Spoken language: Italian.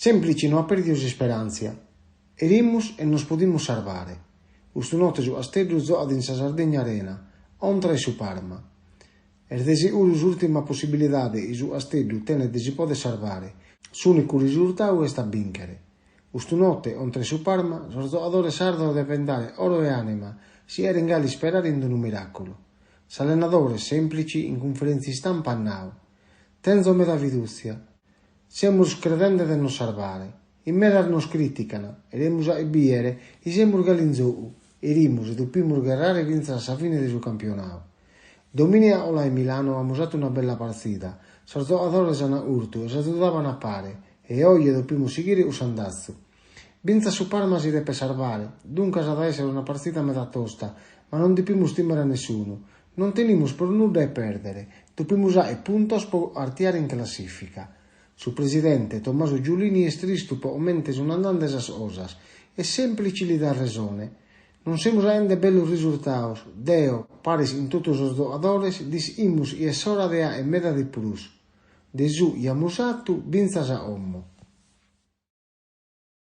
Semplici non perdius speranza. Erimus e nos podimus salvare. Ustu notte su Asteddu zoat in sa Sardegna Arena, ontra su Parma. Erdesiurus ultima possibilidade su Asteddu tenet de si pode salvare. S'unicu risultatu est a vincere. Ustu notte, ontra su Parma, sos giogadores sardos deben dare oro e anima, si eren gali sperare in un miracolo. S'allenadore semplici in conferenza stampa annau. Tenzome da fiducia. Semus credende de nos salvare. In meras nos criticano, eremus a biere, e semus galinzou, erimus e doppimus gerrare vinza sa fine del suo campionato. Dominia Ola e Milano hanno usato una bella partita, sos giogadores hanno urto e si aiutavano a pare, e oggi dobbiamo seguire usandazzo. Vinza su Parma si deve salvare, dunque sa da essere una partita a metà tosta, ma non dobbiamo stimare a nessuno, non teniamo per nulla a perdere, dobbiamo usare puntos per artiare in classifica. Su presidente Tommaso Giulini è tristo per aumente sono andando esas osas, e semplici li dà ragione. Non siamo rende bellos risultados, Deo, pares in tutti os giogadores, disimus e es hora de a e meda de plus. De su e amusatu vinza sa ommo.